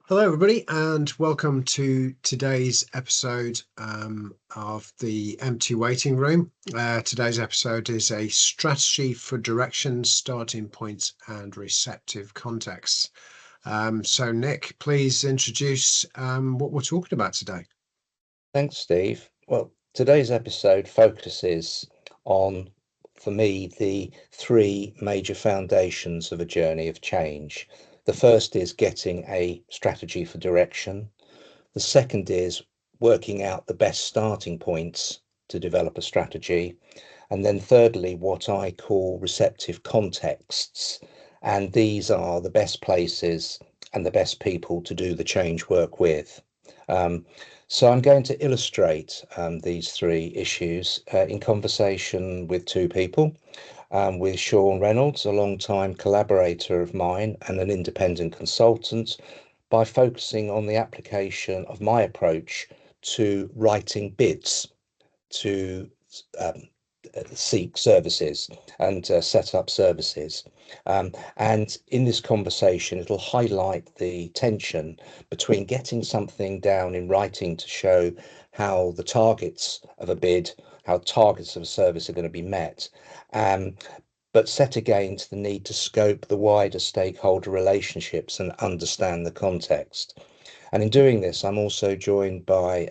Hello, everybody, and welcome to today's episode of the Empty Waiting Room. Today's episode is a strategy for direction, starting points, and receptive contexts. So, Nick, please introduce what we're talking about today. Thanks, Steve. Well, today's episode focuses on, for me, the three major foundations of a journey of change. The first is getting a strategy for direction. The second is working out the best starting points to develop a strategy. And then thirdly, what I call receptive contexts. And these are the best places and the best people to do the change work with. So I'm going to illustrate these three issues in conversation with two people, with Sean Reynolds, a long-time collaborator of mine and an independent consultant, by focusing on the application of my approach to writing bids to seek services and set up services. And in this conversation, it'll highlight the tension between getting something down in writing to show how the targets of a bid, how targets of a service are going to be met, but set against the need to scope the wider stakeholder relationships and understand the context. And in doing this, I'm also joined by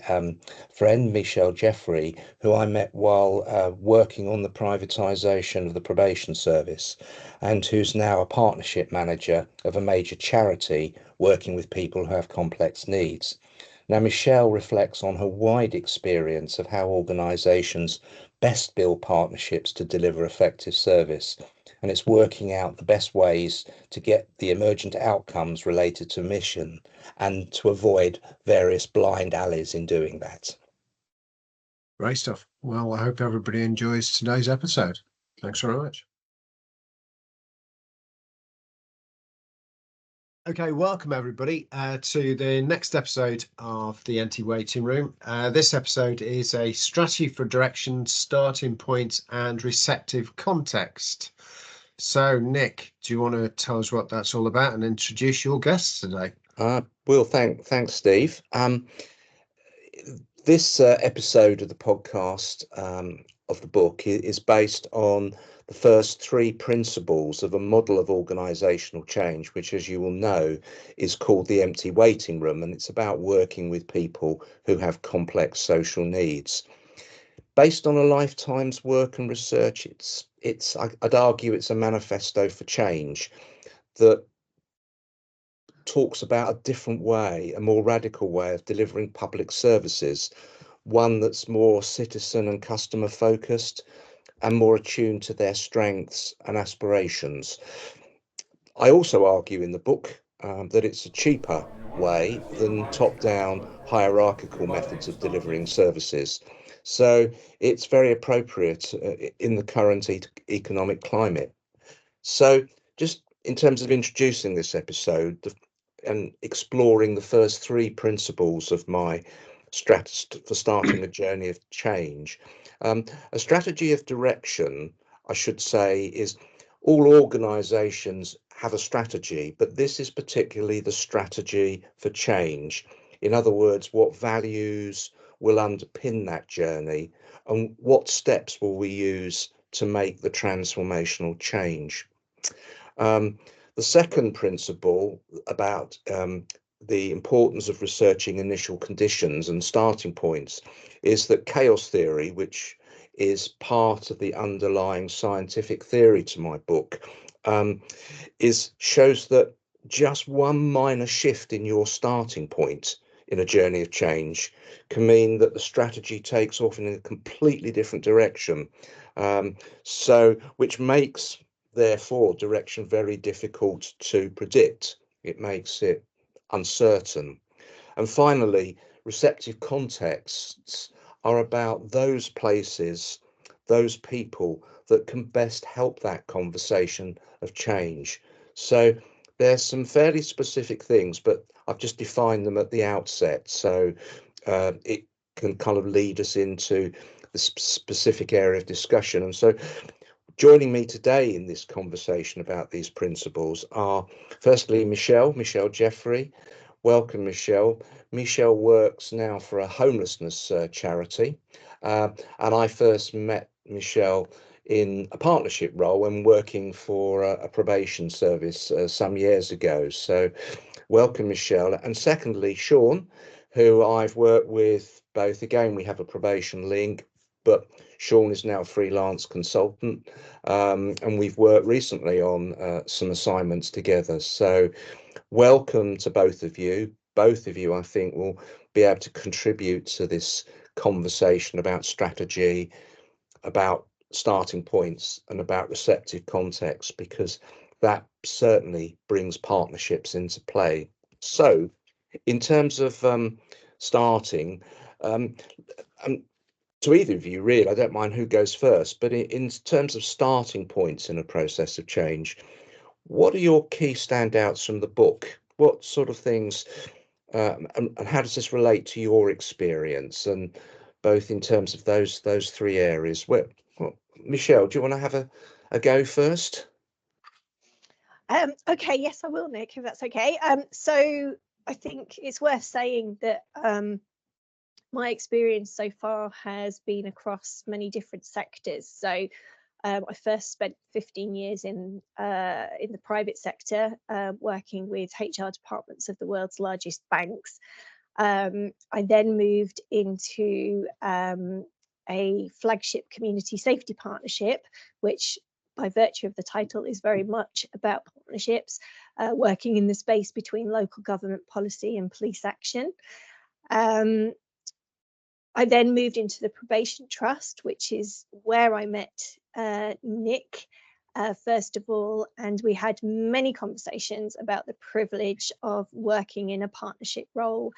friend Michelle Jeffrey, who I met while working on the privatisation of the probation service, and who's now a partnership manager of a major charity working with people who have complex needs. Now, Michelle reflects on her wide experience of how organisations best build partnerships to deliver effective service, and it's working out the best ways to get the emergent outcomes related to mission and to avoid various blind alleys in doing that. Great stuff. Well, I hope everybody enjoys today's episode. Thanks very much. Okay, welcome everybody to the next episode of the Empty Waiting Room. This episode is a strategy for direction, starting points, and receptive context. So, Nick, do you want to tell us what that's all about and introduce your guests today? Well, thanks, Steve. This episode of the podcast of the book is based on the first three principles of a model of organisational change, which, as you will know, is called the empty waiting room, and it's about working with people who have complex social needs. Based on a lifetime's work and research, I'd argue it's a manifesto for change that talks about a different way, a more radical way of delivering public services, one that's more citizen and customer focused and more attuned to their strengths and aspirations. I also argue in the book that it's a cheaper way than top-down hierarchical methods of delivering services. So it's very appropriate in the current economic climate. So just in terms of introducing this episode and exploring the first three principles of my strategy for starting a journey of change, a strategy of direction, I should say, is all organizations have a strategy, but this is particularly the strategy for change. In other words, what values will underpin that journey and what steps will we use to make the transformational change. The second principle about the importance of researching initial conditions and starting points is that chaos theory, which is part of the underlying scientific theory to my book, shows that just one minor shift in your starting point in a journey of change can mean that the strategy takes off in a completely different direction. Which makes therefore direction very difficult to predict. It makes it uncertain. And finally, receptive contexts are about those places, those people that can best help that conversation of change. So there's some fairly specific things, but I've just defined them at the outset. So it can kind of lead us into the specific area of discussion. And so Joining me today in this conversation about these principles are, firstly, Michelle Jeffrey. Welcome, Michelle. Michelle works now for a homelessness charity, and I first met Michelle in a partnership role when working for a probation service some years ago. So welcome, Michelle. And secondly, Sean, who I've worked with both. Again, we have a probation link, but Sean is now a freelance consultant, and we've worked recently on some assignments together. So welcome to both of you. Both of you, I think, will be able to contribute to this conversation about strategy, about starting points, and about receptive context, because that certainly brings partnerships into play. So, in terms of starting, um, to either of you, really, I don't mind who goes first, but in terms of starting points in a process of change, what are your key standouts from the book? What sort of things, and how does this relate to your experience? And both in terms of those three areas. Well, Michelle, do you want to have a go first? Okay, yes, I will, Nick, if that's okay. So I think it's worth saying that my experience so far has been across many different sectors. So I first spent 15 years in the private sector, working with HR departments of the world's largest banks. I then moved into a flagship community safety partnership, which by virtue of the title is very much about partnerships, working in the space between local government policy and police action. I then moved into the Probation Trust, which is where I met Nick, first of all, and we had many conversations about the privilege of working in a partnership role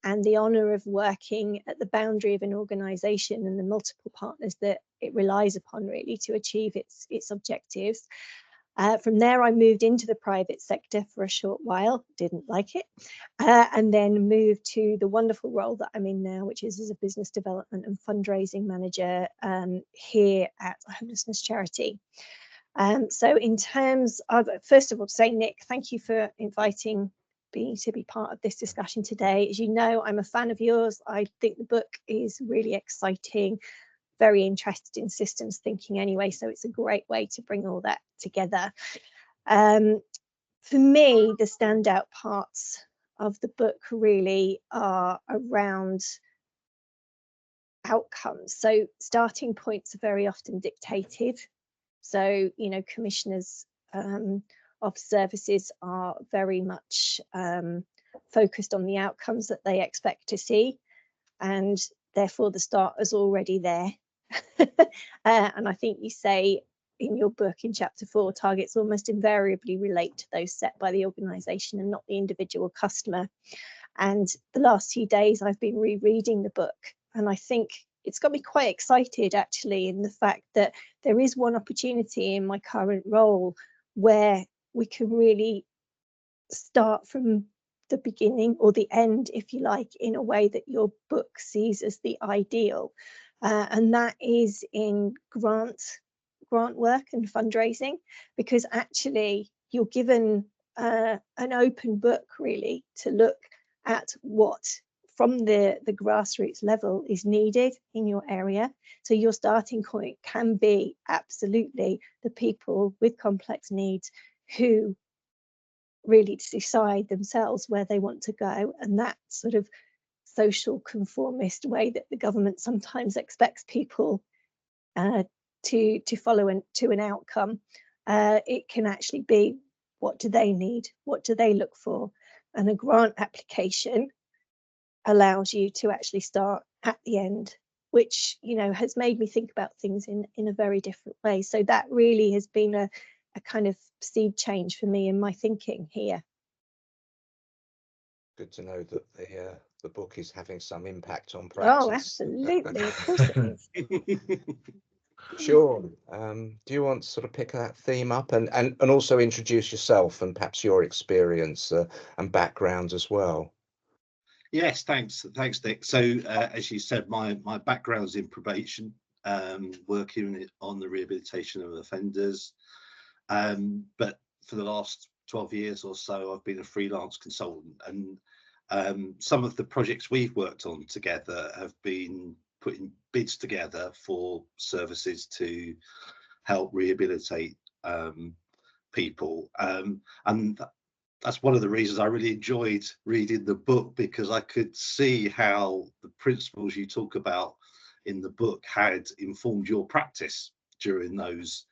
and the honour of working at the boundary of an organisation and the multiple partners that it relies upon really to achieve its objectives. From there, I moved into the private sector for a short while, didn't like it, and then moved to the wonderful role that I'm in now, which is as a business development and fundraising manager here at a homelessness charity. So in terms of, first of all, to say, Nick, thank you for inviting me to be part of this discussion today. As you know, I'm a fan of yours. I think the book is really exciting, very interested in systems thinking anyway, so it's a great way to bring all that together. For me, the standout parts of the book really are around outcomes. So starting points are very often dictated. So, you know, commissioners of services are very much focused on the outcomes that they expect to see, and therefore the start is already there. And I think you say in your book in chapter 4, targets almost invariably relate to those set by the organisation and not the individual customer. And the last few days I've been rereading the book, and I think it's got me quite excited actually in the fact that there is one opportunity in my current role where we can really start from the beginning or the end, if you like, in a way that your book sees as the ideal. And that is in grant work and fundraising, because actually you're given an open book really to look at what from the grassroots level is needed in your area. So your starting point can be absolutely the people with complex needs who really decide themselves where they want to go, and that sort of social conformist way that the government sometimes expects people to follow to an outcome, it can actually be, what do they need, what do they look for? And a grant application allows you to actually start at the end, which, you know, has made me think about things in a very different way. So that really has been a kind of seed change for me in my thinking here. Good to know that the book is having some impact on Oh, practice. absolutely, of course it is. Sean, do you want to sort of pick that theme up and also introduce yourself and perhaps your experience and background as well? Yes, thanks, Nick. So as you said, my background is in probation. working on the rehabilitation of offenders. But for the last 12 years or so, I've been a freelance consultant, and some of the projects we've worked on together have been putting bids together for services to help rehabilitate people. And that's one of the reasons I really enjoyed reading the book, because I could see how the principles you talk about in the book had informed your practice during those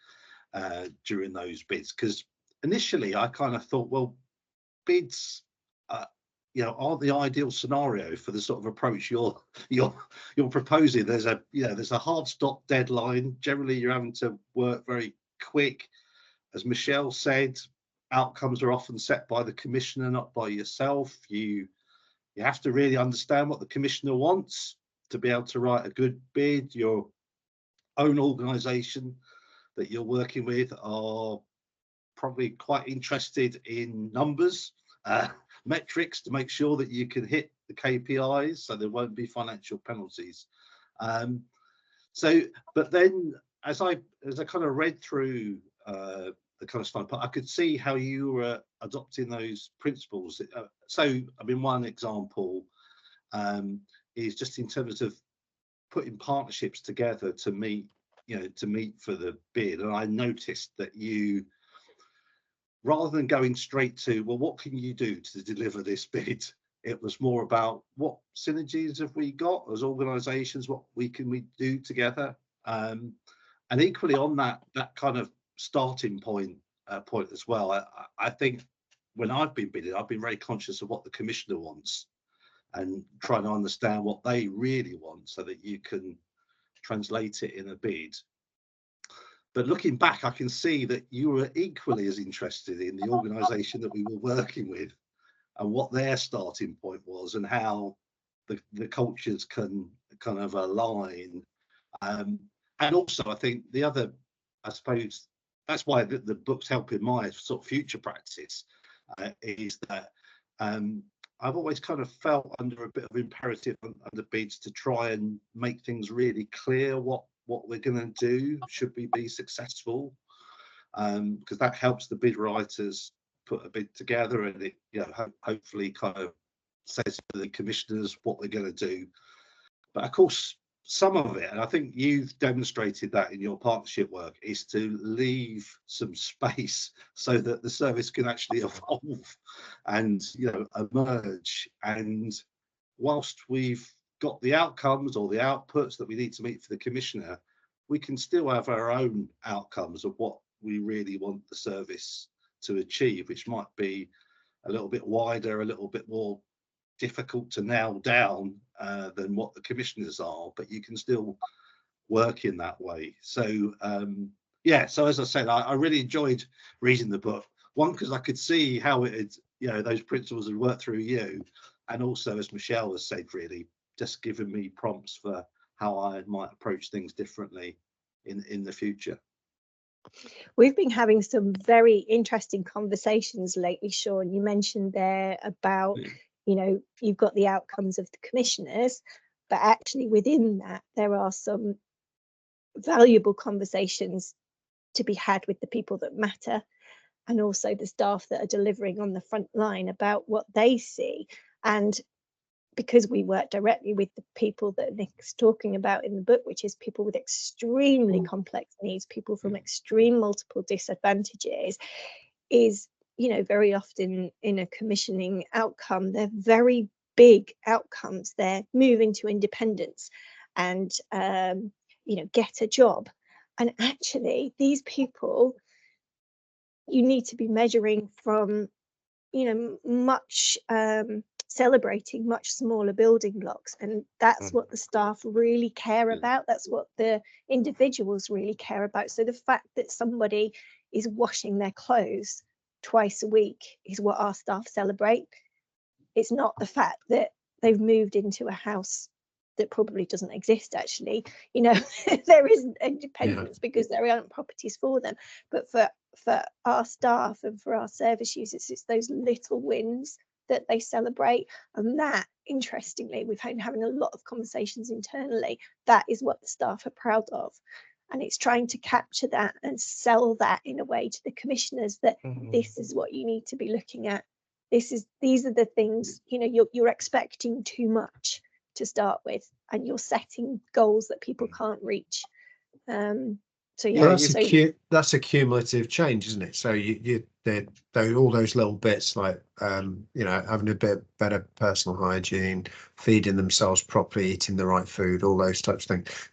bids. Because initially I kind of thought, well, bids aren't the ideal scenario for the sort of approach you're proposing. There's a hard stop deadline. Generally you're having to work very quick. As Michelle said, outcomes are often set by the commissioner, not by yourself. You have to really understand what the commissioner wants to be able to write a good bid. Your own organisation that you're working with are probably quite interested in numbers, metrics, to make sure that you can hit the KPIs, so there won't be financial penalties. But then as I kind of read through the kind of stuff, I could see how you were adopting those principles. So, I mean, one example is just in terms of putting partnerships together to meet for the bid. And I noticed that you, rather than going straight to, well, what can you do to deliver this bid? It was more about what synergies have we got as organisations, what can we do together? And equally on that kind of starting point as well, I think when I've been bidding, I've been very conscious of what the commissioner wants and trying to understand what they really want so that you can translate it in a bid. But looking back, I can see that you were equally as interested in the organisation that we were working with and what their starting point was and how the cultures can kind of align. And also, I think the other, I suppose, that's why the book's helping my sort of future practice, is that I've always kind of felt under a bit of imperative under bids to try and make things really clear what we're going to do should we be successful, because that helps the bid writers put a bid together, and it hopefully kind of says to the commissioners what we're going to do. But of course, some of it, and I think you've demonstrated that in your partnership work, is to leave some space so that the service can actually evolve and emerge. And whilst we've got the outcomes or the outputs that we need to meet for the commissioner, we can still have our own outcomes of what we really want the service to achieve, which might be a little bit wider, a little bit more difficult to nail down than what the commissioners are, but you can still work in that way. So so as I said, I really enjoyed reading the book. One, because I could see how it had, those principles had worked through you, and also, as Michelle has said, really just giving me prompts for how I might approach things differently in the future. We've been having some very interesting conversations lately, Sean. You mentioned there about, you've got the outcomes of the commissioners, but actually within that, there are some valuable conversations to be had with the people that matter, and also the staff that are delivering on the front line about what they see. And because we work directly with the people that Nick's talking about in the book, which is people with extremely complex needs, people from extreme multiple disadvantages, is, very often in a commissioning outcome, they're very big outcomes. They're moving to independence and, get a job. And actually, these people, you need to be measuring from, much celebrating much smaller building blocks, and that's what the staff really care about. That's what the individuals really care about. So the fact that somebody is washing their clothes twice a week is what our staff celebrate. It's not the fact that they've moved into a house that probably doesn't exist, actually. There isn't independence because there aren't properties for them. But for our staff and for our service users, it's those little wins that they celebrate. And that, interestingly, we've been having a lot of conversations internally, that is what the staff are proud of. And it's trying to capture that and sell that in a way to the commissioners that this is what you need to be looking at. These are the things, you know, you're expecting too much to start with, and you're setting goals that people can't reach. So yeah, well, that's a cumulative change, isn't it? So all those little bits, like you know, having a bit better personal hygiene, feeding themselves properly, eating the right food, all those types of things,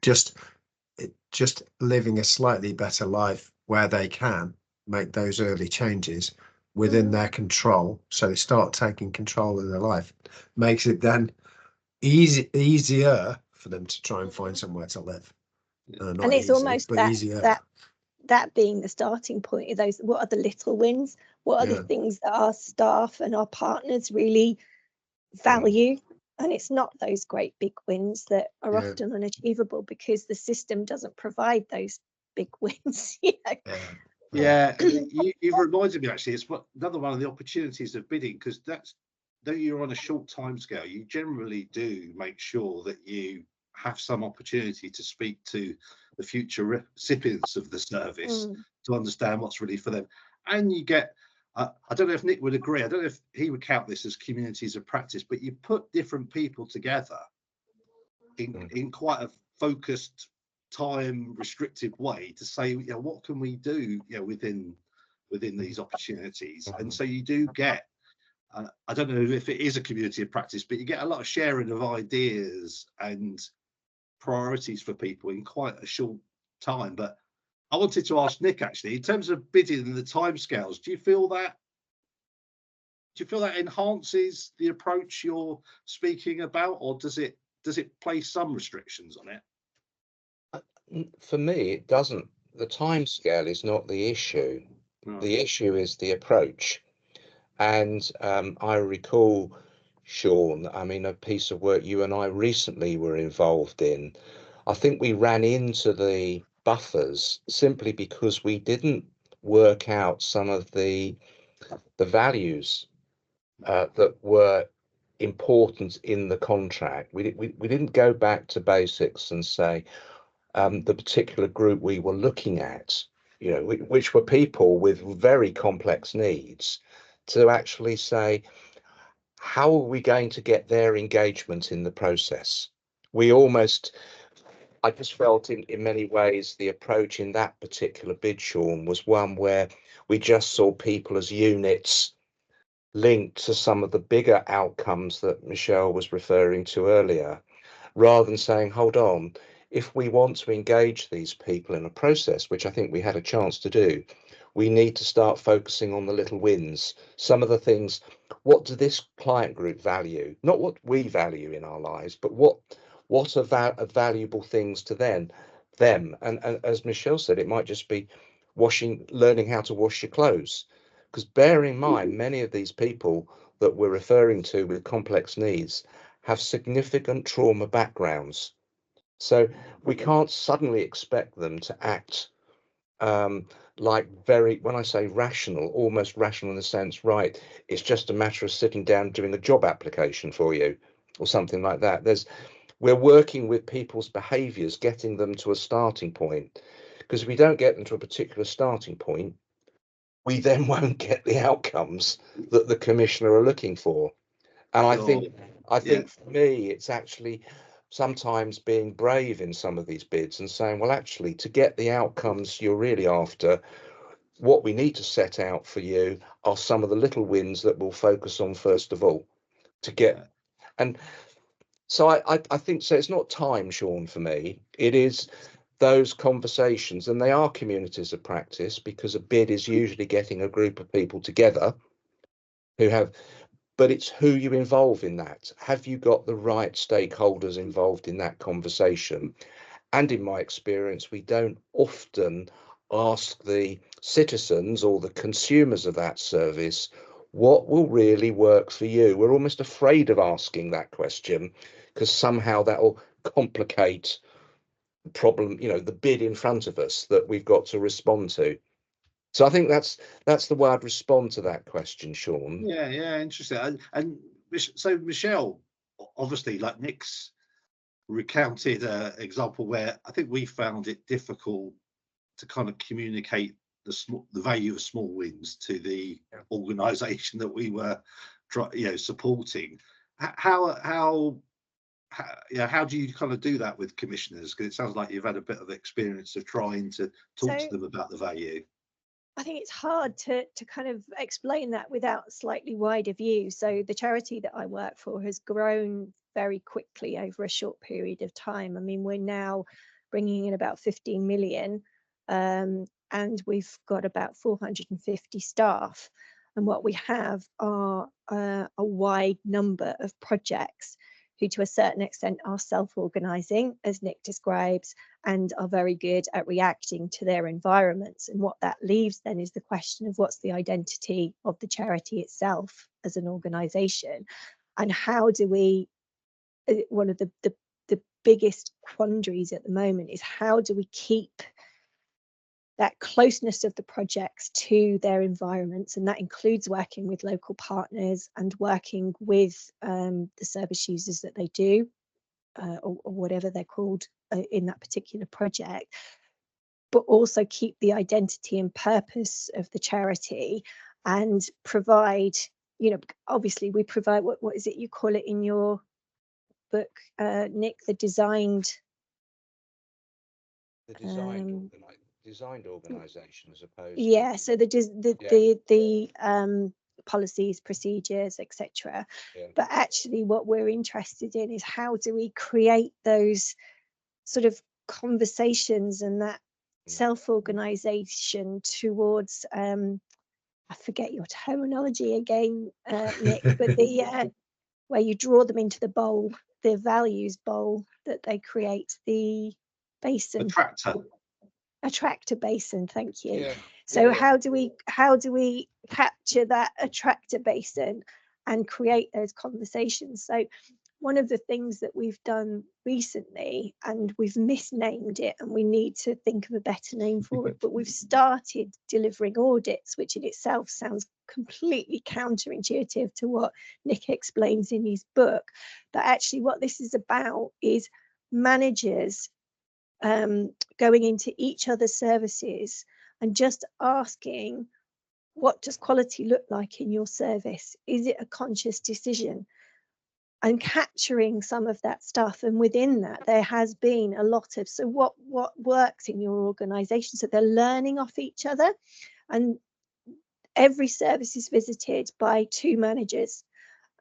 just living a slightly better life where they can make those early changes within their control, so they start taking control of their life, makes it then easier for them to try and find somewhere to live. Not and it's easy, almost but easier. that being the starting point of those. What are the little wins? What are the things that our staff and our partners really value? And it's not those great big wins that are often unachievable because the system doesn't provide those big wins. You know? Yeah, you've reminded me, actually, it's another one of the opportunities of bidding, because though you're on a short time scale, you generally do make sure that you have some opportunity to speak to the future recipients of the service to understand what's really for them. And you get, I don't know if Nick would agree, I don't know if he would count this as communities of practice, but you put different people together in quite a focused, time restrictive way to say, you know, what can we do, you know, within these opportunities. And so you do get, I don't know if it is a community of practice, but you get a lot of sharing of ideas and priorities for people in quite a short time. But I wanted to ask Nick, actually, in terms of bidding and the timescales, do you feel that enhances the approach you're speaking about, or does it place some restrictions on it? For me, it doesn't. The time scale is not the issue. The issue is the approach. And I recall, Sean, I mean, a piece of work you and I recently were involved in. I think we ran into the buffers simply because we didn't work out some of the values that were important in the contract. We didn't go back to basics and say, the particular group we were looking at, you know, which were people with very complex needs, to actually say, how are we going to get their engagement in the process? I just felt in many ways the approach in that particular bid, Sean, was one where we just saw people as units linked to some of the bigger outcomes that Michelle was referring to earlier, rather than saying, hold on, if we want to engage these people in a process, which I think we had a chance to do, we need to start focusing on the little wins. Some of the things, what do this client group value? Not what we value in our lives, but what are valuable things to them. And as Michelle said, it might just be learning how to wash your clothes. Because bear in mind, many of these people that we're referring to with complex needs have significant trauma backgrounds. So we can't suddenly expect them to act like when I say rational, almost rational in the sense, right, it's just a matter of sitting down doing a job application for you or something like that. We're working with people's behaviors, getting them to a starting point, because if we don't get them to a particular starting point, we then won't get the outcomes that the commissioner are looking for. And I think for me, it's actually sometimes being brave in some of these bids and saying, well, actually, to get the outcomes you're really after, what we need to set out for you are some of the little wins that we'll focus on first of all to get. And so I think so. It's not time, Sean, for me. It is those conversations, and they are communities of practice, because a bid is usually getting a group of people together who have, but it's who you involve in that. Have you got the right stakeholders involved in that conversation? And in my experience, we don't often ask the citizens or the consumers of that service, what will really work for you? We're almost afraid of asking that question because somehow that will complicate the problem, you know, the bid in front of us that we've got to respond to. So I think that's the way I'd respond to that question, Sean. Yeah, interesting. And so Michelle, obviously, like Nick's recounted an example where I think we found it difficult to kind of communicate the value of small wins to the organisation that we were, supporting. How do you kind of do that with commissioners? Because it sounds like you've had a bit of experience of trying to talk to them about the value. I think it's hard to kind of explain that without a slightly wider view. So the charity that I work for has grown very quickly over a short period of time. I mean, we're now bringing in about 15 million, and we've got about 450 staff. And what we have are a wide number of projects who to a certain extent are self-organising, as Nick describes, and are very good at reacting to their environments. And what that leaves then is the question of what's the identity of the charity itself as an organisation, and how do we, one of the biggest quandaries at the moment is how do we keep that closeness of the projects to their environments, and that includes working with local partners and working with the service users that they do, or whatever they're called in that particular project, but also keep the identity and purpose of the charity and provide, obviously we provide, what is it you call it in your book, Nick, the designed organisation as opposed to, so the policies, procedures, etc. But actually what we're interested in is how do we create those sort of conversations and that self-organization towards I forget your terminology again, Nick, but the where you draw them into the bowl, the values bowl that they create, the basin. Attractor basin, thank you. So how do we capture that attractor basin and create those conversations? So one of the things that we've done recently, and we've misnamed it and we need to think of a better name for it, but we've started delivering audits, which in itself sounds completely counterintuitive to what Nick explains in his book. But actually what this is about is managers going into each other's services and just asking, what does quality look like in your service? Is it a conscious decision? And capturing some of that stuff. And within that, there has been a lot of, so what works in your organization? So they're learning off each other, and every service is visited by 2 managers,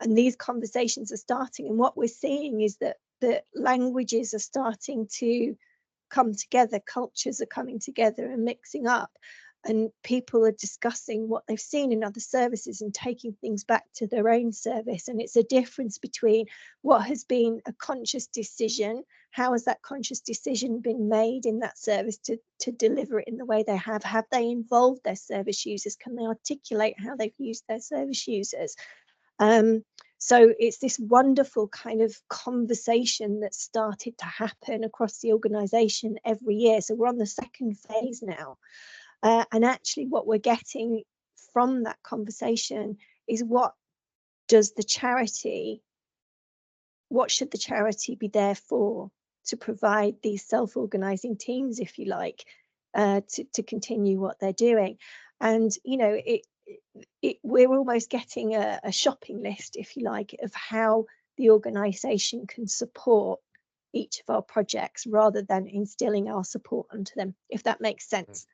and these conversations are starting. And what we're seeing is that the languages are starting to come together, cultures are coming together and mixing up, and people are discussing what they've seen in other services and taking things back to their own service. And it's a difference between what has been a conscious decision, how has that conscious decision been made in that service to deliver it in the way they have they involved their service users, can they articulate how they've used their service users? So it's this wonderful kind of conversation that started to happen across the organisation every year. So we're on the 2nd phase now. And actually what we're getting from that conversation is what should the charity be there for? To provide these self-organising teams, if you like, to continue what they're doing. And, we're almost getting a shopping list, if you like, of how the organisation can support each of our projects rather than instilling our support onto them, if that makes sense.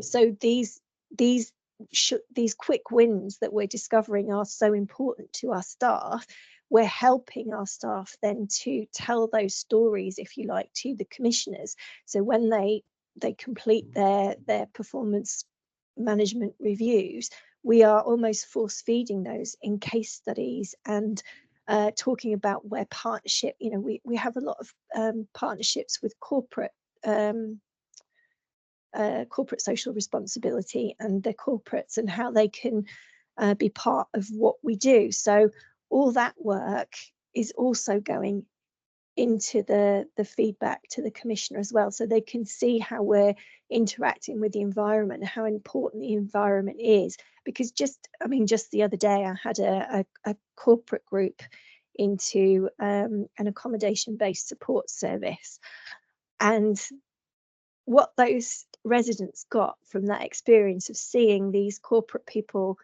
So these quick wins that we're discovering are so important to our staff. We're helping our staff then to tell those stories, if you like, to the commissioners. So when they complete their performance management reviews, we are almost force feeding those in case studies and talking about where partnership, we have a lot of partnerships with corporate social responsibility and the corporates and how they can be part of what we do. So all that work is also going into the feedback to the commissioner as well, so they can see how we're interacting with the environment and how important the environment is. Because just the other day I had a corporate group into an accommodation-based support service, and what those residents got from that experience of seeing these corporate people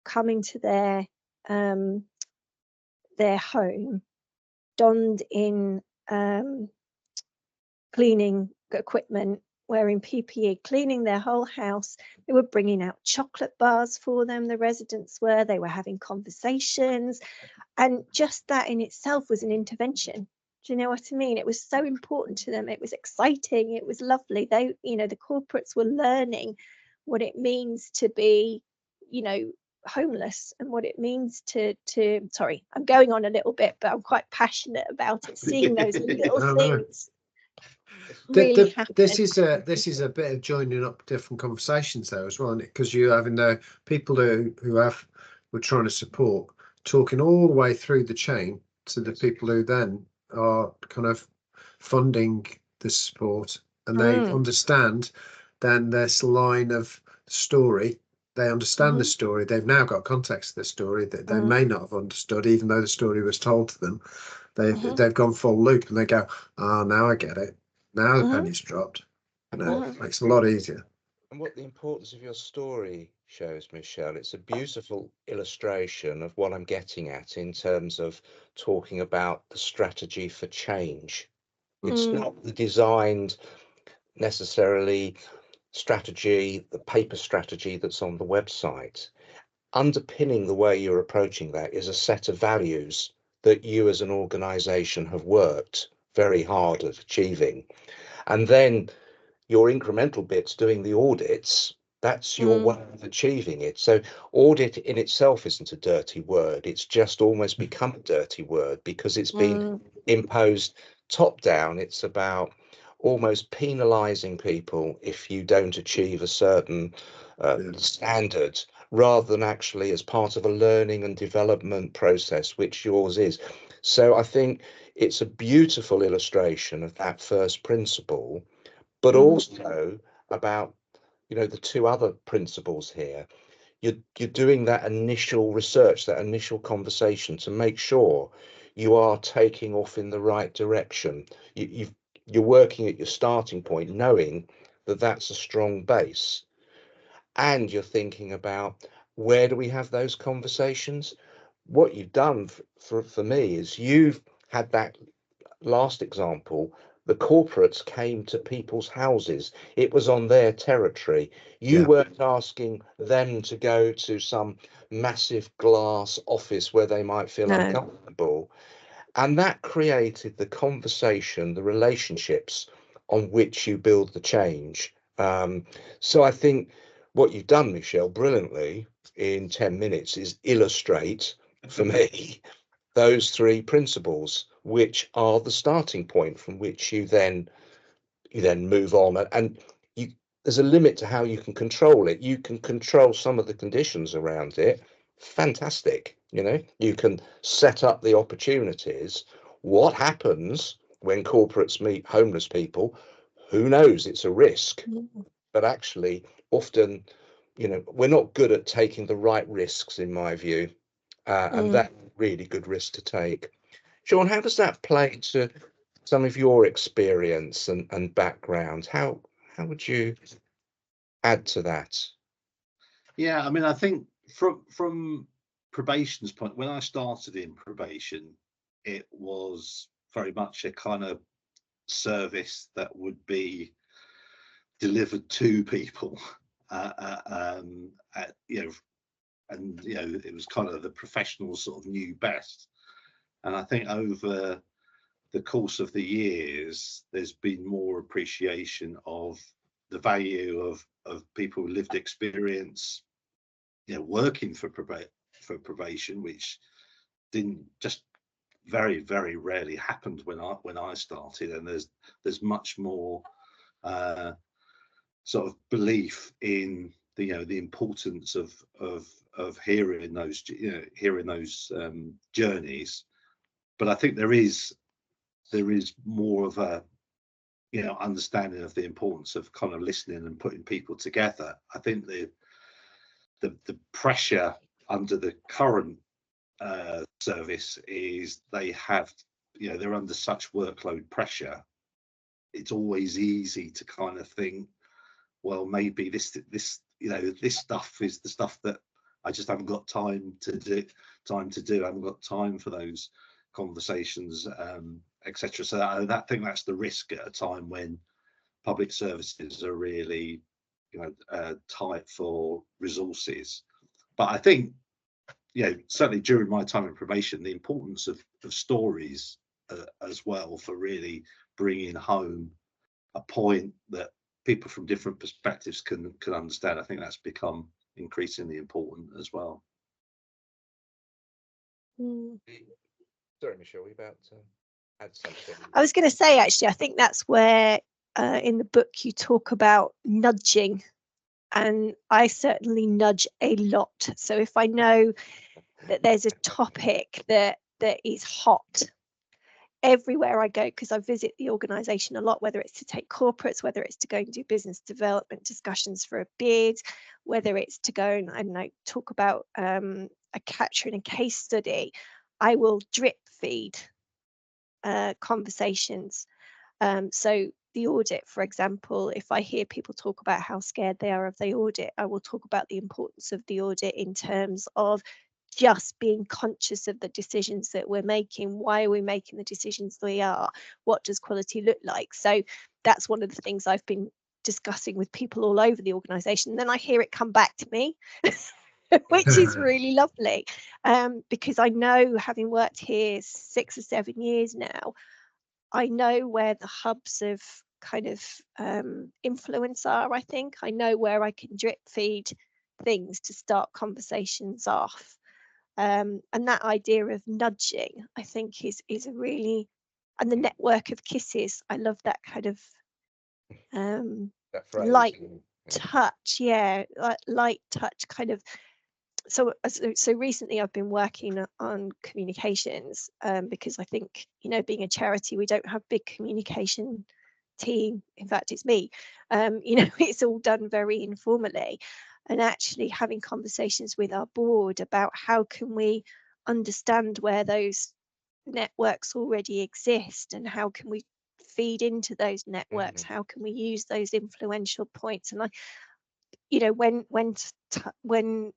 coming to their home donned in cleaning equipment, wearing PPE, cleaning their whole house. They were bringing out chocolate bars for them, the residents were. They were having conversations. And just that in itself was an intervention. Do you know what I mean? It was so important to them. It was exciting. It was lovely. They, the corporates were learning what it means to be, homeless, and what it means to sorry, I'm going on a little bit, but I'm quite passionate about it, seeing those little No, no. things really happen. This is a bit of joining up different conversations there as well, isn't it? Because you're having the people we're trying to support talking all the way through the chain to the people who then are kind of funding the support, and they understand then this line of story. They understand the story. They've now got context of the story that they may not have understood, even though the story was told to them. They've gone full loop, and they go, "Ah, now I get it. Now the penny's dropped." It makes it a lot easier. And what the importance of your story shows, Michelle, it's a beautiful illustration of what I'm getting at in terms of talking about the strategy for change. It's not the designed necessarily strategy, the paper strategy that's on the website. Underpinning the way you're approaching that is a set of values that you as an organization have worked very hard at achieving. And then your incremental bits doing the audits, that's your way of achieving it. So audit in itself isn't a dirty word. It's just almost become a dirty word because it's been imposed top down. It's about almost penalizing people if you don't achieve a certain standard, rather than actually as part of a learning and development process, which yours is. So I think it's a beautiful illustration of that first principle, but also about, the two other principles here. You're doing that initial research, that initial conversation to make sure you are taking off in the right direction. You're working at your starting point, knowing that that's a strong base, and you're thinking about, where do we have those conversations? What you've done for me is you've had that last example. The corporates came to people's houses. It was on their territory. You weren't asking them to go to some massive glass office where they might feel uncomfortable. And that created the conversation, the relationships on which you build the change. So I think what you've done, Michelle, brilliantly in 10 minutes is illustrate for me those three principles, which are the starting point from which you then move on. And there's a limit to how you can control it. You can control some of the conditions around it. Fantastic. You can set up the opportunities. What happens when corporates meet homeless people? Who knows? It's a risk. But actually, often, we're not good at taking the right risks, in my view. And that's a really good risk to take. Sean, how does that play to some of your experience and background? How would you add to that? Yeah, I think from probation's point, when I started in probation, it was very much a kind of service that would be delivered to people, it was kind of the professionals sort of knew best. And I think over the course of the years, there's been more appreciation of the value of people with lived experience, working for probation, which didn't just very, very rarely happened when I started. And there's much more sort of belief in the importance of hearing those journeys. But I think there is there is more of a understanding of the importance of kind of listening and putting people together. I think the pressure under the current service is they're under such workload pressure. It's always easy to kind of think, well, maybe this stuff is the stuff that I just haven't got time to do. I haven't got time for those conversations, etc. So I think that's the risk at a time when public services are really tight for resources. But I think certainly during my time in probation, the importance of stories as well, for really bringing home a point that people from different perspectives can understand. I think that's become increasingly important as well. Sorry, Michelle, were you about to add something? I was going to say, actually, I think that's where in the book you talk about nudging, and I certainly nudge a lot. So if I know that there's a topic that is hot, everywhere I go, because I visit the organisation a lot, whether it's to take corporates, whether it's to go and do business development discussions for a bid, whether it's to go and, I don't know, talk about a capture in a case study, I will drip feed conversations. So the audit, for example, if I hear people talk about how scared they are of the audit, I will talk about the importance of the audit in terms of just being conscious of the decisions that we're making. Why are we making the decisions we are? What does quality look like? So that's one of the things I've been discussing with people all over the organisation. And then I hear it come back to me, which is really lovely, because I know, having worked here 6 or 7 years now, I know where the hubs of kind of influence are. I think I know where I can drip feed things to start conversations off. And that idea of nudging, I think, is a really, and the network of kisses. I love that kind of light touch, light touch kind of. So recently I've been working on communications, because I think, being a charity, we don't have big communication team. In fact, it's me. It's all done very informally, and actually having conversations with our board about how can we understand where those networks already exist, and how can we feed into those networks, how can we use those influential points. And when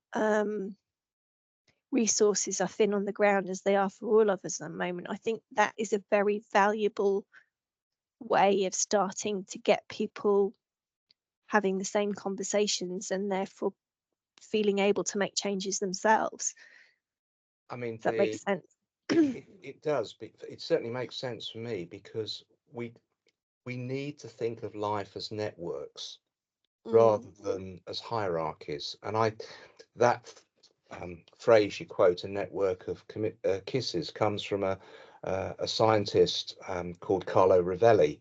resources are thin on the ground, as they are for all of us at the moment, I think that is a very valuable way of starting to get people having the same conversations and therefore feeling able to make changes themselves. I mean, does that make sense? It does. It certainly makes sense for me, because we need to think of life as networks rather than as hierarchies. And that phrase you quote, a network of kisses, comes from a scientist called Carlo Rovelli,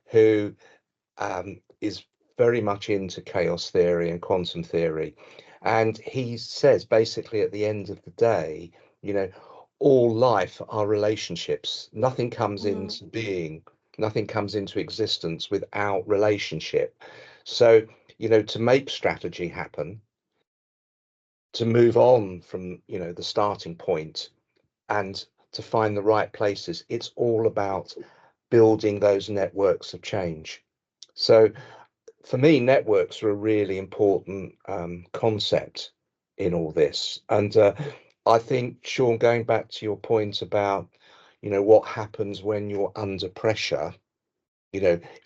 who is very much into chaos theory and quantum theory. And he says, basically, at the end of the day, all life are relationships. Nothing comes into being, nothing comes into existence without relationship. So, to make strategy happen, to move on from, the starting point and to find the right places, it's all about building those networks of change. So for me, networks are a really important concept in all this. And I think, Sean, going back to your point about, what happens when you're under pressure,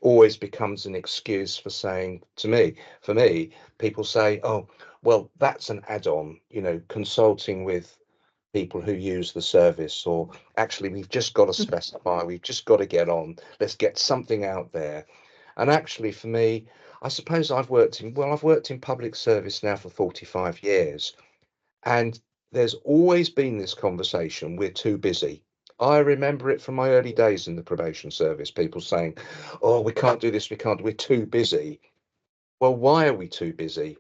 always becomes an excuse for saying, for me, people say, oh, well, that's an add-on, consulting with people who use the service, or actually we've just got to specify, we've just got to get on, let's get something out there. And actually, for me, I suppose I've worked in public service now for 45 years, and there's always been this conversation, we're too busy. I remember it from my early days in the probation service, people saying, oh, we can't do this, we're too busy. Well, why are we too busy?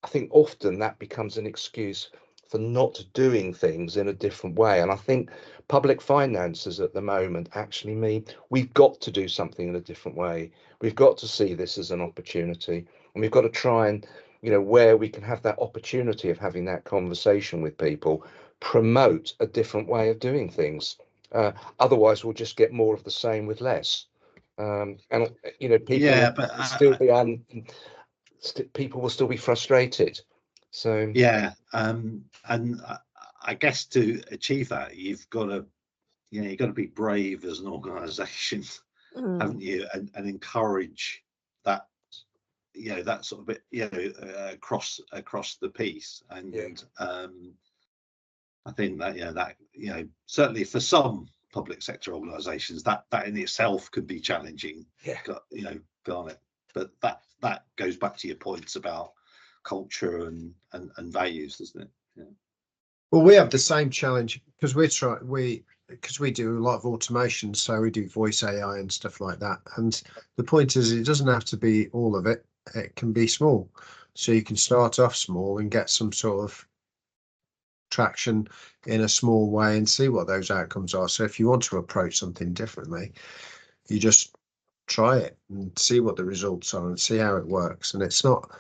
I think often that becomes an excuse for not doing things in a different way. And I think public finances at the moment actually mean we've got to do something in a different way. We've got to see this as an opportunity, and we've got to try and, where we can have that opportunity of having that conversation with people, promote a different way of doing things. Otherwise, we'll just get more of the same with less. And people Yeah, will but still be people will still be frustrated. So yeah, and I guess to achieve that, you've got to, you've got to be brave as an organisation, haven't you, and encourage that, that sort of bit, across the piece. And yeah. I think that, certainly for some public sector organisations, that in itself could be challenging. Yeah. Can't it? But that goes back to your points about culture and values, doesn't it? Yeah. Well, we have the same challenge because we do a lot of automation, so we do voice AI and stuff like that. And the point is, it doesn't have to be all of it. It can be small, so you can start off small and get some sort of traction in a small way and see what those outcomes are. So if you want to approach something differently, you just try it and see what the results are and see how it works. And it's not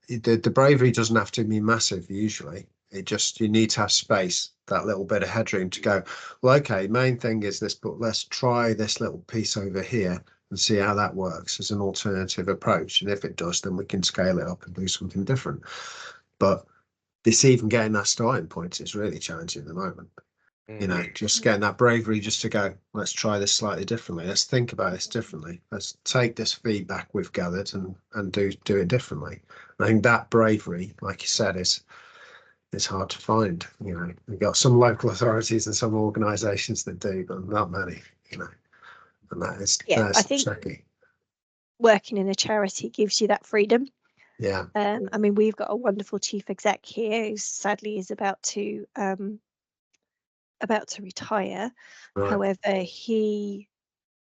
the bravery doesn't have to be massive usually. It just, you need to have space, that little bit of headroom to go, well, okay, main thing is this, but let's try this little piece over here and see how that works as an alternative approach. And if it does, then we can scale it up and do something different. But this, even getting that starting point is really challenging at the moment. Just getting that bravery just to go, let's try this slightly differently. Let's think about this differently. Let's take this feedback we've gathered and do it differently. And I think that bravery, like you said, is hard to find. We've got some local authorities and some organisations that do, but not many. And I think tricky. Working in a charity gives you that freedom. Yeah. I mean, we've got a wonderful chief exec here who sadly is about to retire. Right. However,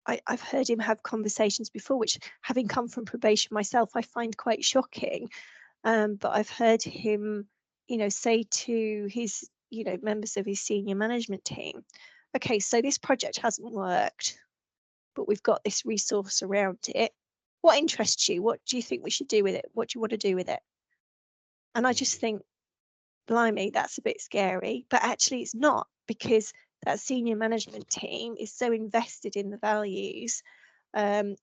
I've heard him have conversations before, which, having come from probation myself, I find quite shocking. But I've heard him, say to his, members of his senior management team, okay, so this project hasn't worked, but we've got this resource around it. What interests you? What do you think we should do with it? What do you want to do with it? And I just think, blimey, that's a bit scary. But actually it's not, because that senior management team is so invested in the values and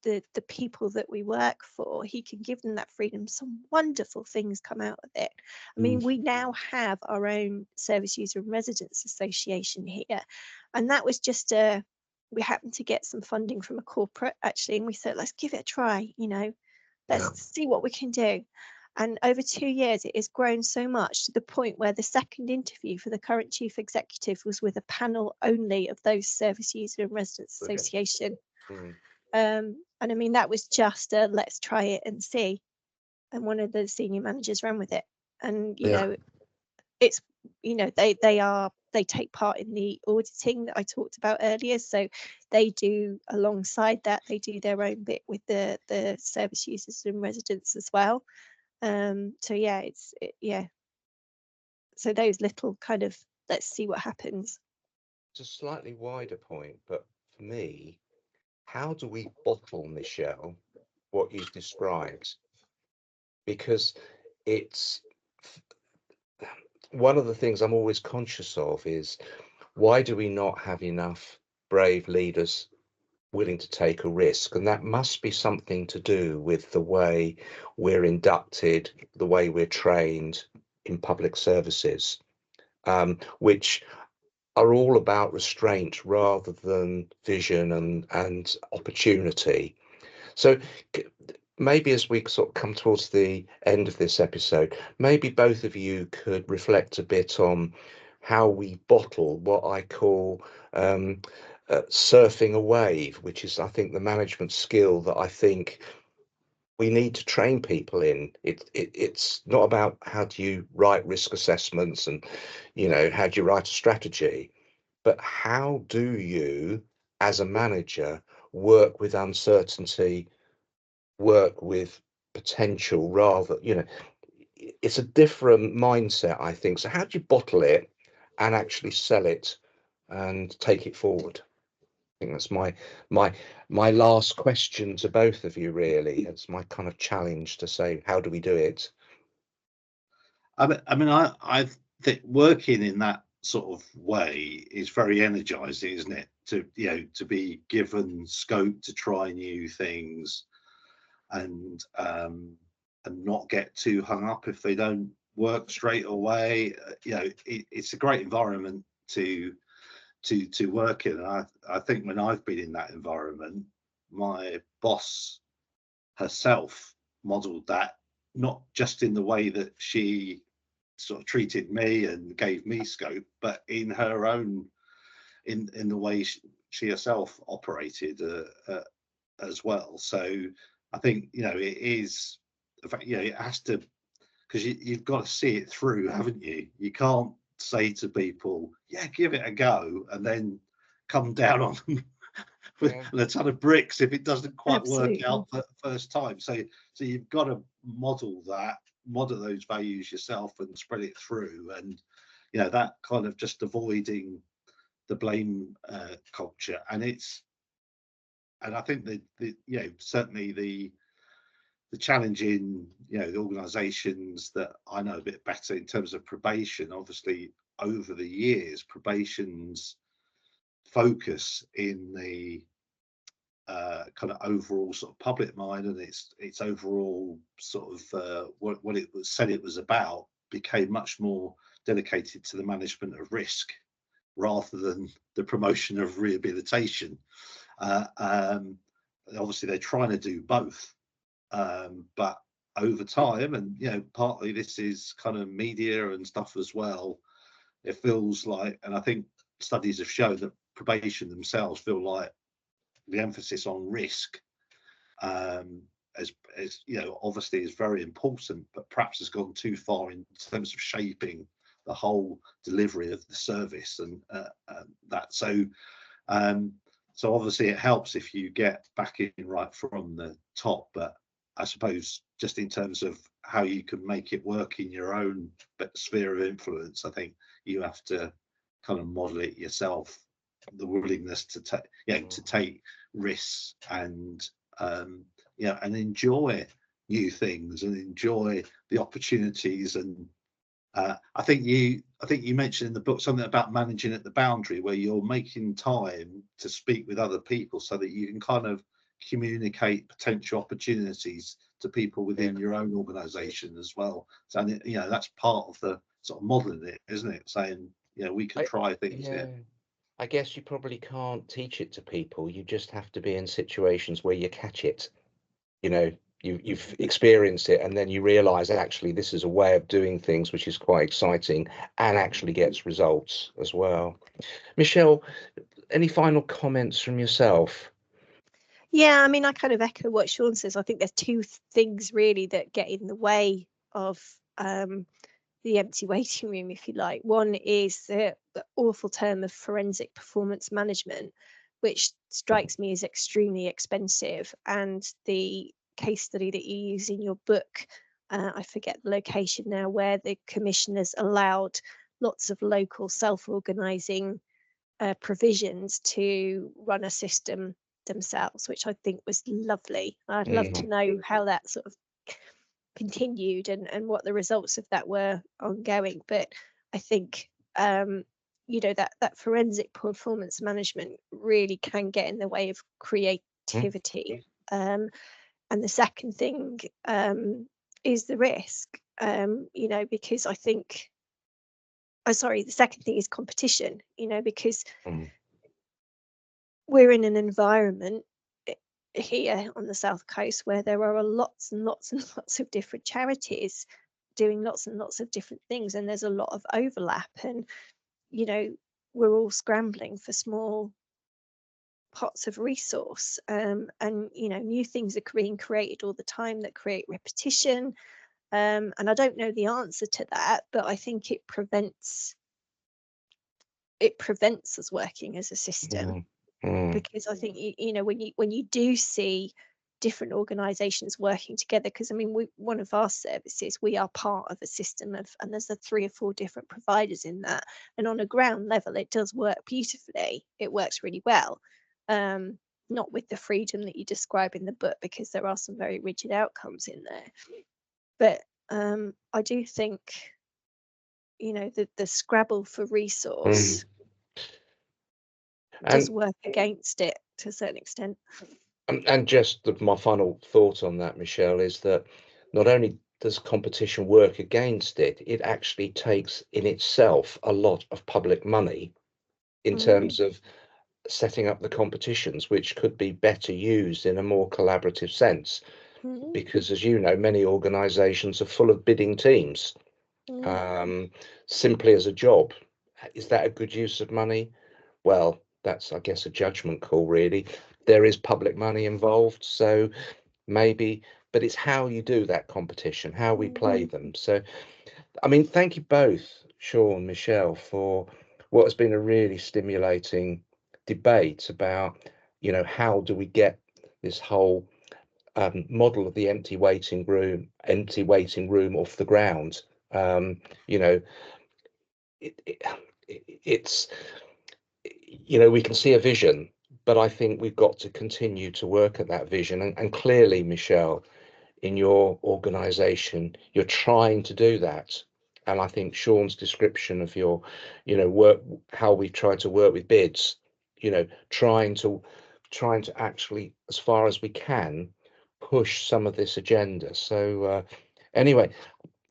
the people that we work for. He can give them that freedom. Some wonderful things come out of it. I mean, we now have our own service user and residents association here, and that was just we happened to get some funding from a corporate actually, and we said, let's give it a try, let's see what we can do. And over 2 years, it has grown so much to the point where the second interview for the current chief executive was with a panel only of those service user and residents association. And I mean, that was just a let's try it and see. And one of the senior managers ran with it. And, it's, they take part in the auditing that I talked about earlier. So they do, alongside that, they do their own bit with the service users and residents as well. So yeah, so those little kind of, let's see what happens. It's a slightly wider point, but for me, how do we bottle, Michelle, what you've described? Because it's one of the things I'm always conscious of is, why do we not have enough brave leaders willing to take a risk? And that must be something to do with the way we're inducted, the way we're trained in public services, which are all about restraint rather than vision and opportunity. So maybe as we sort of come towards the end of this episode, maybe both of you could reflect a bit on how we bottle what I call surfing a wave, which is, I think, the management skill that I think we need to train people in. It's not about how do you write risk assessments and, how do you write a strategy, but how do you, as a manager, work with uncertainty, work with potential rather, it's a different mindset, I think. So how do you bottle it and actually sell it and take it forward? I think that's my last question to both of you, really. It's my kind of challenge to say, how do we do it? I think working in that sort of way is very energizing, isn't it? To be given scope to try new things, and not get too hung up if they don't work straight away. It's a great environment to work in. And I think when I've been in that environment, my boss herself modeled that, not just in the way that she sort of treated me and gave me scope, but in her own, in the way she herself operated as well. So I think, it is, in fact, it has to, because you've got to see it through, haven't you? You can't say to people, yeah, give it a go, and then come down on them with a ton of bricks if it doesn't quite Absolutely. work out the first time. So you've got to model those values yourself and spread it through. And that kind of just avoiding the blame culture. And I think that certainly the challenge in the organizations that I know a bit better in terms of probation, obviously over the years, probation's focus in the kind of overall sort of public mind, and its overall sort of what it was said it was about, became much more dedicated to the management of risk rather than the promotion of rehabilitation. Obviously they're trying to do both, but over time, and partly this is kind of media and stuff as well, it feels like, and I think studies have shown that probation themselves feel like the emphasis on risk, as obviously is very important, but perhaps has gone too far in terms of shaping the whole delivery of the service, and that. So obviously it helps if you get back in right from the top, but I suppose just in terms of how you can make it work in your own sphere of influence, I think you have to kind of model it yourself, the willingness to take risks, and and enjoy new things and enjoy the opportunities. And I think you mentioned in the book something about managing at the boundary, where you're making time to speak with other people so that you can kind of communicate potential opportunities to people within your own organization as well. So that's part of the sort of modeling it, isn't it? Saying we can try things here. I guess you probably can't teach it to people. You just have to be in situations where you catch it. You've experienced it, and then you realize actually this is a way of doing things which is quite exciting and actually gets results as well. Michelle, any final comments from yourself? Yeah, I mean, I kind of echo what Sean says. I think there's two things really that get in the way of the empty waiting room, if you like. One is the awful term of forensic performance management, which strikes me as extremely expensive. And the case study that you use in your book, I forget the location now, where the commissioners allowed lots of local self-organising provisions to run a system themselves, which I think was lovely. I'd love to know how that sort of continued and what the results of that were ongoing. But I think that forensic performance management really can get in the way of creativity. And the second thing is the risk, because I think the second thing is competition, because we're in an environment here on the South Coast where there are lots and lots and lots of different charities doing lots and lots of different things, and there's a lot of overlap, and we're all scrambling for small pots of resource, and new things are being created all the time that create repetition, and I don't know the answer to that, but I think it prevents us working as a system. Because I think when you do see different organisations working together. Because I mean, one of our services, we are part of a system of, and there's 3 or 4 different providers in that, and on a ground level it does work beautifully. It works really well, not with the freedom that you describe in the book, because there are some very rigid outcomes in there. But I do think, you know, the scrabble for resource does And work against it to a certain extent. and just my final thought on that, Michelle, is that not only does competition work against it, it actually takes in itself a lot of public money in terms of setting up the competitions, which could be better used in a more collaborative sense. Because, as you know, many organisations are full of bidding teams, simply as a job. Is that a good use of money? Well, that's, I guess, a judgment call, really. There is public money involved, so maybe, but it's how you do that competition, how we play them. So, I mean, thank you both, Sean, Michelle, for what has been a really stimulating debate about, you know, how do we get this whole model of the empty waiting room off the ground. You know, it's, you know, we can see a vision, but I think we've got to continue to work at that vision. And clearly, Michelle, in your organization, you're trying to do that. And I think Sean's description of your, you know, work, how we try to work with bids, you know, trying to actually, as far as we can, push some of this agenda. So anyway,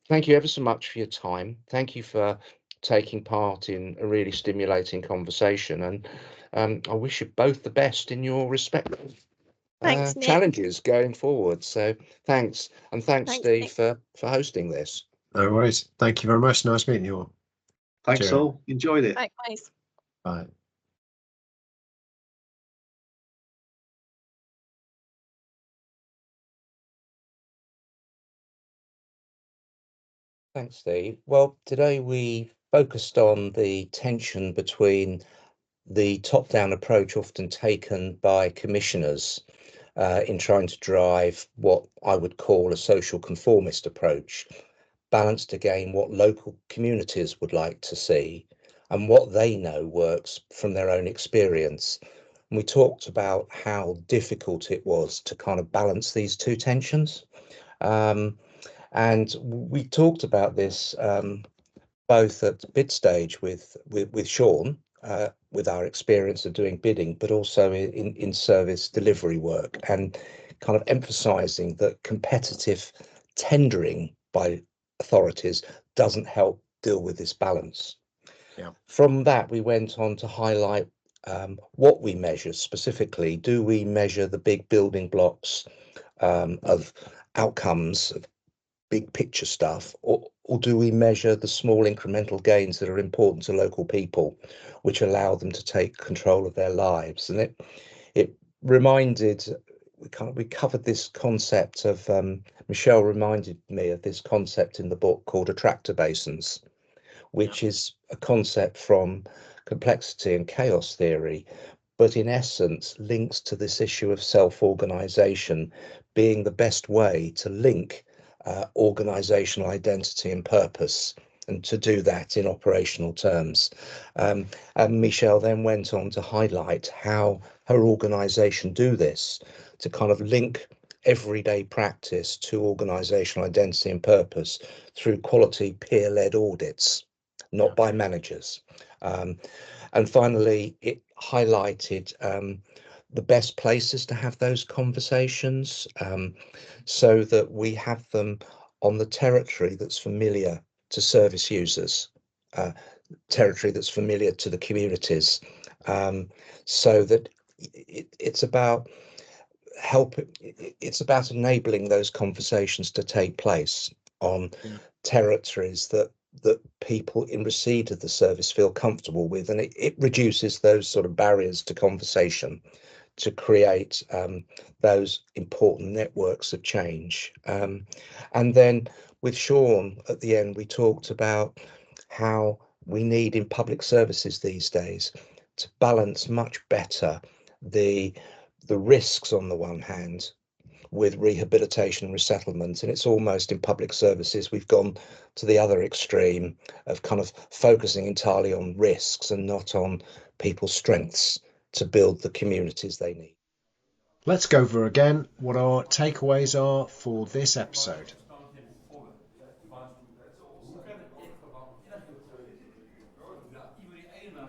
thank you ever so much for your time. Thank you for taking part in a really stimulating conversation, and I wish you both the best in your respective Thanks, Nick. challenges going forward. So thanks, and thanks, Steve, Nick. for hosting this. No worries. Thank you very much. Nice meeting you all. Thanks Cheers. all. Enjoyed it. Likewise. Bye. Thanks, Steve. Well, today we focused on the tension between the top-down approach often taken by commissioners in trying to drive what I would call a social conformist approach, balanced again what local communities would like to see and what they know works from their own experience. And we talked about how difficult it was to kind of balance these two tensions. And we talked about this both at bid stage with Sean, with our experience of doing bidding, but also in service delivery work, and kind of emphasising that competitive tendering by authorities doesn't help deal with this balance. Yeah. From that, we went on to highlight what we measure specifically. Do we measure the big building blocks of outcomes, of big picture stuff, or do we measure the small incremental gains that are important to local people, which allow them to take control of their lives? And it reminded, we covered this concept of, Michelle reminded me of this concept in the book called attractor basins, which is a concept from complexity and chaos theory, but in essence links to this issue of self-organization being the best way to link organizational identity and purpose, and to do that in operational terms. And Michelle then went on to highlight how her organization do this, to kind of link everyday practice to organizational identity and purpose through quality peer-led audits, not by managers. And finally, it highlighted the best places to have those conversations, so that we have them on the territory that's familiar to service users, territory that's familiar to the communities, so that it's about it's about enabling those conversations to take place on territories that people in receipt of the service feel comfortable with, and it reduces those sort of barriers to conversation to create those important networks of change. And then with Sean at the end, we talked about how we need in public services these days to balance much better the risks on the one hand with rehabilitation and resettlement. And it's almost in public services, we've gone to the other extreme of kind of focusing entirely on risks and not on people's strengths to build the communities they need. Let's go over again what our takeaways are for this episode.